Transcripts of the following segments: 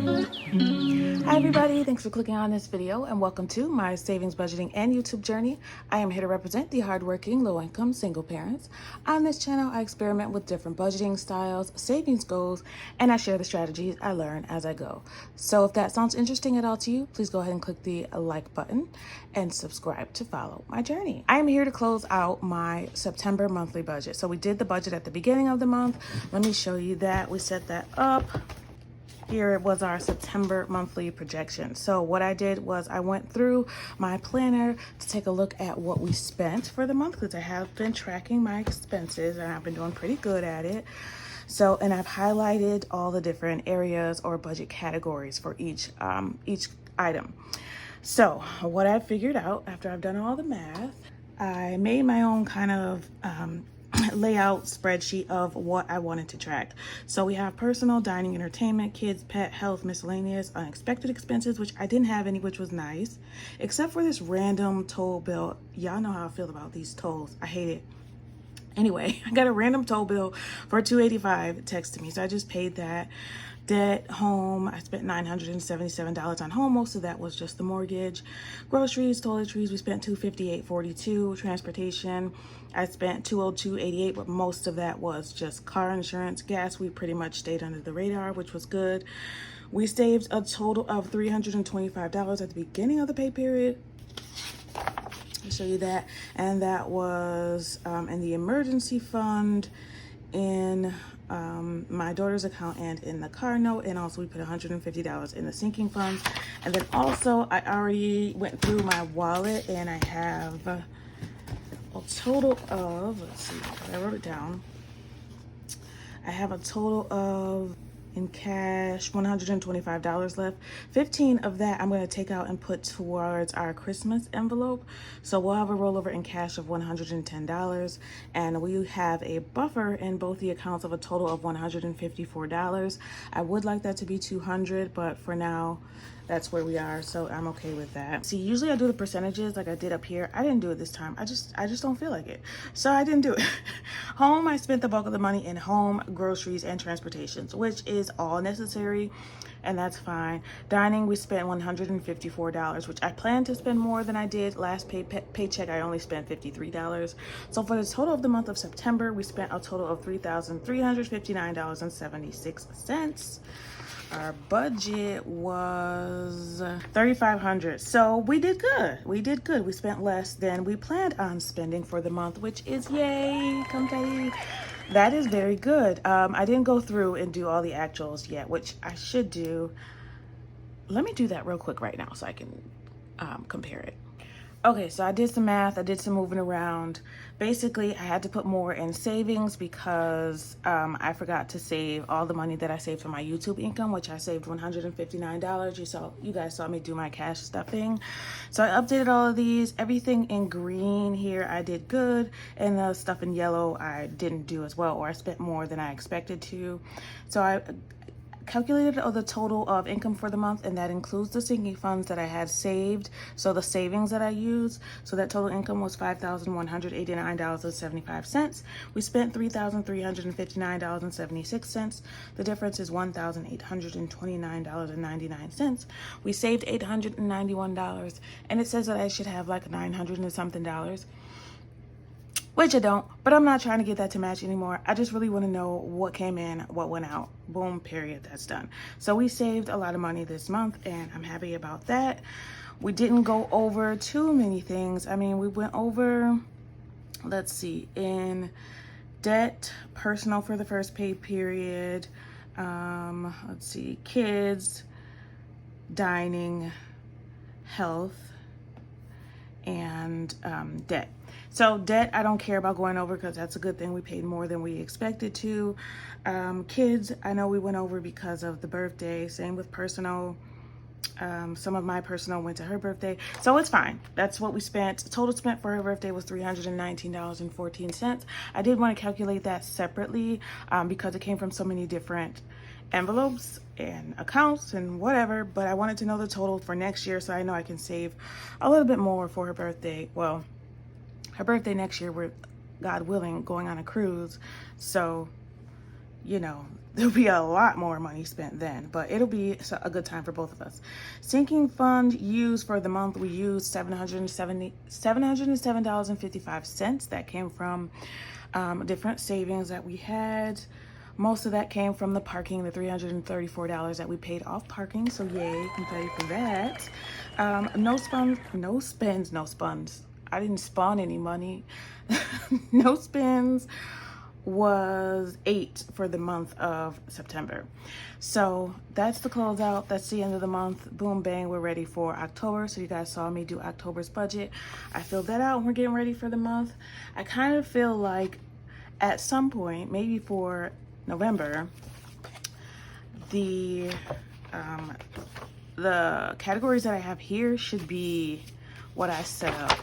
Hi everybody, thanks for clicking on this video and welcome to my savings, budgeting, and YouTube journey. I am here to represent the hardworking, low-income single parents. On this channel, I experiment with different budgeting styles, savings goals, and I share the strategies I learn as I go. So if that sounds interesting at all to you, please go ahead and click the like button and subscribe to follow my journey. I am here to close out my September monthly budget. So we did the budget at the beginning of the month. Let me show you that. We set that up. Here it was our September monthly projection. So what I did was I went through my planner to take a look at what we spent for the month, because I have been tracking my expenses and I've been doing pretty good at it. So, and I've highlighted all the different areas or budget categories for each item. So what I figured out after I've done all the math, I made my own kind of layout spreadsheet of what I wanted to track. So we have personal, dining, entertainment, kids, pet, health, miscellaneous, unexpected expenses, which I didn't have any, which was nice, except for this random toll bill. Y'all know how I feel about these tolls. I hate it. Anyway, I got a random toll bill for $285 texted me, so I just paid that. Debt, home, I spent $977 on home. Most of that was just the mortgage. Groceries, toiletries, we spent $258.42. Transportation, I spent $202.88, but most of that was just car insurance. Gas, we pretty much stayed under the radar, which was good. We saved a total of $325 at the beginning of the pay period. I'll show you that. And that was in the emergency fund, in my daughter's account, and in the car note, and also we put $150 in the sinking funds. And then also I already went through my wallet and I have a total of, let's see, I wrote it down. I have a total of, in cash, $125 left. 15 of that I'm going to take out and put towards our Christmas envelope. So we'll have a rollover in cash of $110, and we have a buffer in both the accounts of a total of $154. I would like that to be $200, but for now that's where we are, so I'm okay with that. See, usually I do the percentages like I did up here. I didn't do it this time. I just don't feel like it, so I didn't do it. Home, I spent the bulk of the money in home, groceries, and transportations, which is all necessary, and that's fine. Dining, we spent $154, which I planned to spend more than I did. Last paycheck, I only spent $53. So for the total of the month of September, we spent a total of $3,359.76. Our budget was $3,500. So we did good. We did good. We spent less than we planned on spending for the month, which is yay. Come tell. That is very good. I didn't go through and do all the actuals yet, which I should do. Let me do that real quick right now so I can compare it. Okay, so I did some math, I did some moving around. Basically, I had to put more in savings because I forgot to save all the money that I saved for my YouTube income, which I saved $159. You guys saw me do my cash stuffing. So I updated all of these. Everything in green here, I did good. And the stuff in yellow, I didn't do as well, or I spent more than I expected to. So I calculated the total of income for the month, and that includes the sinking funds that I had saved, so the savings that I used. So that total income was $5,189.75. We spent $3,359.76. The difference is $1,829.99. We saved $891, and it says that I should have like $900 and something dollars, which I don't, but I'm not trying to get that to match anymore. I just really want to know what came in, what went out. Boom, period, that's done. So we saved a lot of money this month, and I'm happy about that. We didn't go over too many things. I mean, we went over, let's see, in debt, personal for the first pay period, let's see, kids, dining, health, and debt. So debt, I don't care about going over because that's a good thing. We paid more than we expected to. Kids, I know we went over because of the birthday. Same with personal. Some of my personal went to her birthday, so it's fine. That's what we spent. Total spent for her birthday was $319.14. I did want to calculate that separately because it came from so many different envelopes and accounts and whatever, but I wanted to know the total for next year so I know I can save a little bit more for her birthday. Well, her birthday next year, we're, God willing, going on a cruise, so you know, there'll be a lot more money spent then, but it'll be a good time for both of us. Sinking fund used for the month, we used $707.55. That came from different savings that we had. Most of that came from the parking, the $334 that we paid off parking. So yay, confetti for that. No spends. I didn't spawn any money. No spends was 8 for the month of September. So that's the closeout. That's the end of the month. Boom, bang, we're ready for October. So you guys saw me do October's budget. I filled that out and we're getting ready for the month. I kind of feel like at some point, maybe for November, the categories that I have here should be what I set up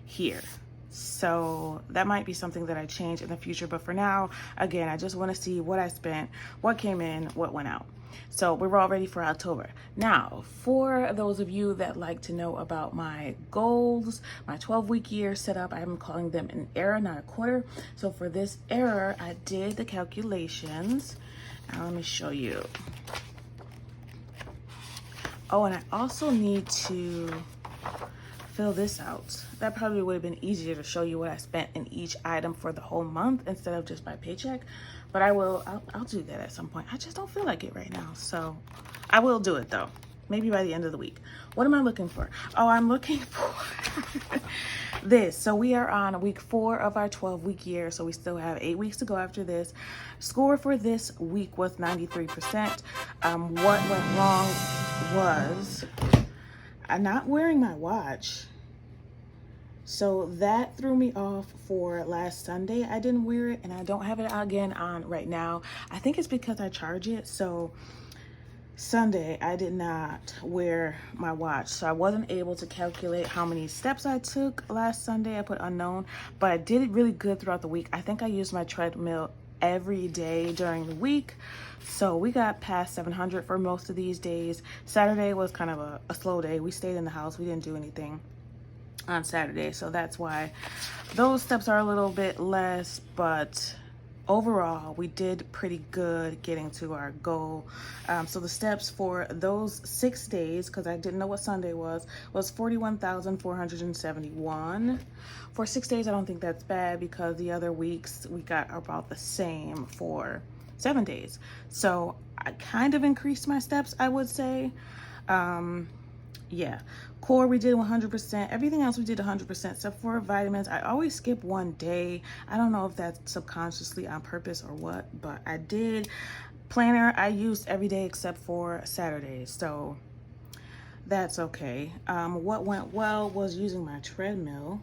here. So that might be something that I change in the future. But for now, again, I just want to see what I spent, what came in, what went out. So we're all ready for October. Now, for those of you that like to know about my goals, my 12-week year setup, I'm calling them an era, not a quarter. So for this era, I did the calculations. Now let me show you. Oh, and I also need to fill this out. That probably would have been easier to show you what I spent in each item for the whole month instead of just by paycheck. But I'll do that at some point. I just don't feel like it right now. So I will do it though. Maybe by the end of the week. What am I looking for? Oh, I'm looking for this. So we are on week 4 of our 12-week year. So we still have 8 weeks to go after this. Score for this week was 93%. What went wrong was I'm not wearing my watch. So that threw me off for last Sunday. I didn't wear it and I don't have it again on right now. I think it's because I charge it. So Sunday, I did not wear my watch. So I wasn't able to calculate how many steps I took last Sunday. I put unknown, but I did it really good throughout the week. I think I used my treadmill every day during the week. So we got past 700 for most of these days. Saturday was kind of a slow day. We stayed in the house. We didn't do anything on Saturday. So that's why those steps are a little bit less, but overall we did pretty good getting to our goal. So the steps for those 6 days, because I didn't know what Sunday was 41,471. For 6 days, I don't think that's bad because the other weeks we got about the same for 7 days. So I kind of increased my steps, I would say. Yeah, core we did 100%. Everything else we did 100%. Except for vitamins, I always skip one day. I don't know if that's subconsciously on purpose or what, but I did. Planner I used every day except for Saturdays, so that's okay. What went well was using my treadmill.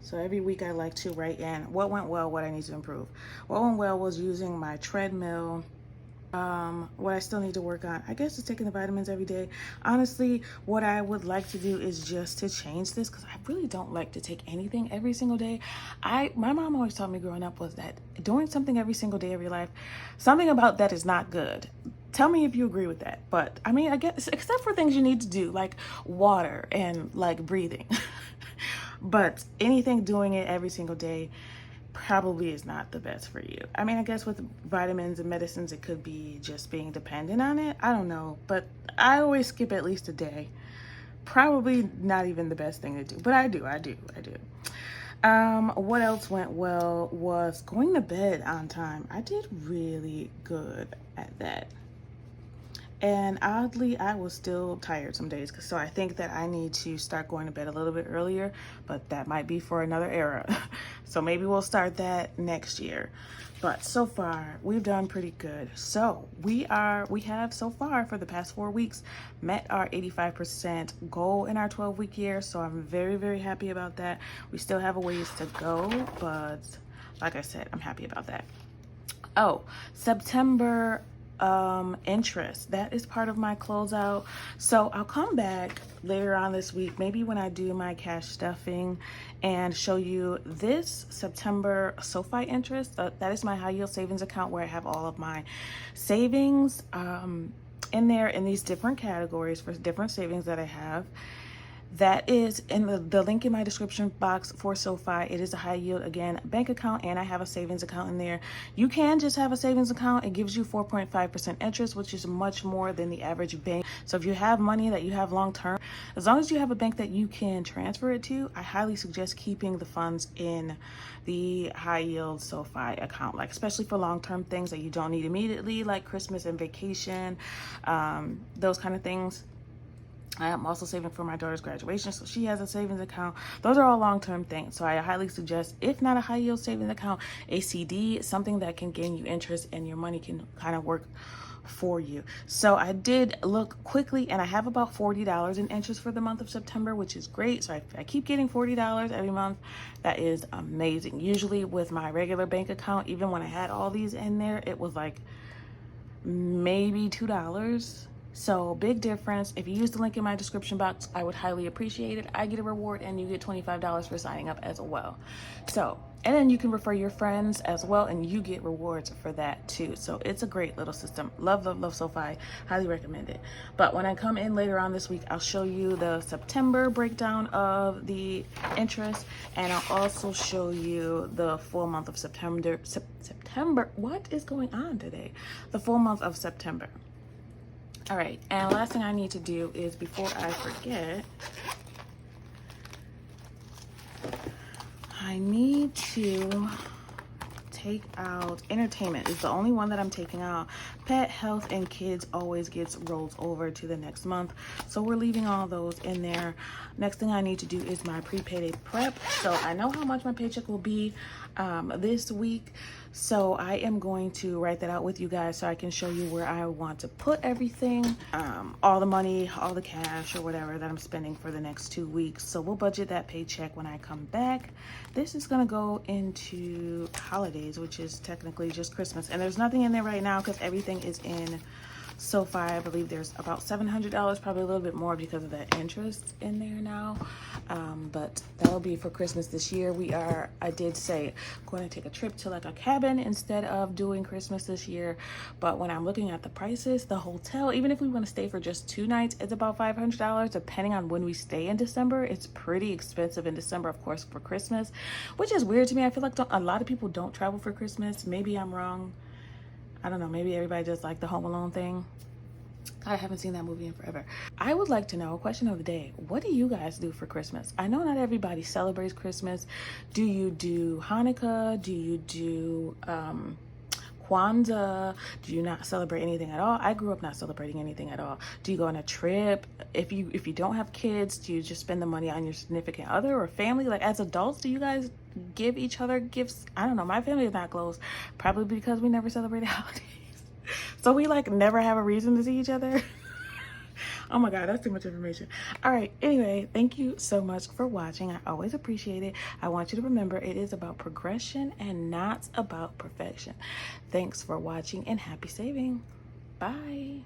So every week I like to write in what went well, what I need to improve. What went well was using my treadmill. What I still need to work on, I guess, is taking the vitamins every day. Honestly, what I would like to do is just to change this because I really don't like to take anything every single day. My mom always taught me growing up was that doing something every single day of your life, something about that is not good. Tell me if you agree with that. But I mean, I guess, except for things you need to do like water and like breathing. But anything doing it every single day probably is not the best for you. I mean, I guess with vitamins and medicines, it could be just being dependent on it. I don't know, but I always skip at least a day. Probably not even the best thing to do, but I do. What else went well was going to bed on time. I did really good at that. And oddly, I was still tired some days. So I think that I need to start going to bed a little bit earlier, but that might be for another era. So maybe we'll start that next year. But so far, we've done pretty good. So we have so far for the past 4 weeks met our 85% goal in our 12-week year. So I'm very, very happy about that. We still have a ways to go, but like I said, I'm happy about that. Oh, September interest, that is part of my closeout. So I'll come back later on this week, maybe when I do my cash stuffing, and show you this September Sofi interest. That is my high yield savings account where I have all of my savings in there in these different categories for different savings that I have. that is in the link in my description box for Sofi. It is a high yield, again, bank account, and I have a savings account in there. You can just have a savings account. It gives you 4.5% interest, which is much more than the average bank. So if you have money that you have long term, as long as you have a bank that you can transfer it to, I highly suggest keeping the funds in the high yield Sofi account, like especially for long term things that you don't need immediately, like Christmas and vacation, those kind of things. I am also saving for my daughter's graduation, so she has a savings account. Those are all long-term things, so I highly suggest, if not a high-yield savings account, a CD, something that can gain you interest and your money can kind of work for you. So I did look quickly, and I have about $40 in interest for the month of September, which is great. So I keep getting $40 every month. That is amazing. Usually with my regular bank account, even when I had all these in there, it was like maybe $2. So big difference. If you use the link in my description box, I would highly appreciate it. I get a reward and you get $25 for signing up as well. So, and then you can refer your friends as well and you get rewards for that too. So it's a great little system. Love, love, love Sofi. Highly recommend it. But when I come in later on this week, I'll show you the September breakdown of the interest, and I'll also show you the full month of September. What is going on today? The full month of September. All right, and last thing I need to do is, before I forget, I need to take out entertainment. It's the only one that I'm taking out. Pet, health, and kids always gets rolled over to the next month, so we're leaving all those in there. Next thing I need to do is my pre-payday prep. So I know how much my paycheck will be this week, so I am going to write that out with you guys so I can show you where I want to put everything, all the money, all the cash or whatever that I'm spending for the next 2 weeks. So we'll budget that paycheck when I come back. This is gonna go into holidays, which is technically just Christmas, and there's nothing in there right now because everything is in Sofi. I believe there's about $700, probably a little bit more because of that interest in there now. But that'll be for Christmas this year. I did say, going to take a trip to like a cabin instead of doing Christmas this year. But when I'm looking at the prices, the hotel, even if we want to stay for just 2 nights, it's about $500, depending on when we stay in December. It's pretty expensive in December, of course, for Christmas, which is weird to me. I feel like a lot of people don't travel for Christmas. Maybe I'm wrong. I don't know, maybe everybody does like the Home Alone thing. I haven't seen that movie in forever. I would like to know, question of the day, what do you guys do for Christmas? I know not everybody celebrates Christmas. Do you do Hanukkah? Do you do Kwanzaa? Do you not celebrate anything at all? I grew up not celebrating anything at all. Do you go on a trip? If you don't have kids, do you just spend the money on your significant other or family? Like, as adults, do you guys give each other gifts? I don't know. My family is not close, probably because we never celebrated holidays. So we like never have a reason to see each other. Oh my God, that's too much information. All right, anyway, thank you so much for watching. I always appreciate it. I want you to remember, it is about progression and not about perfection. Thanks for watching and happy saving. Bye.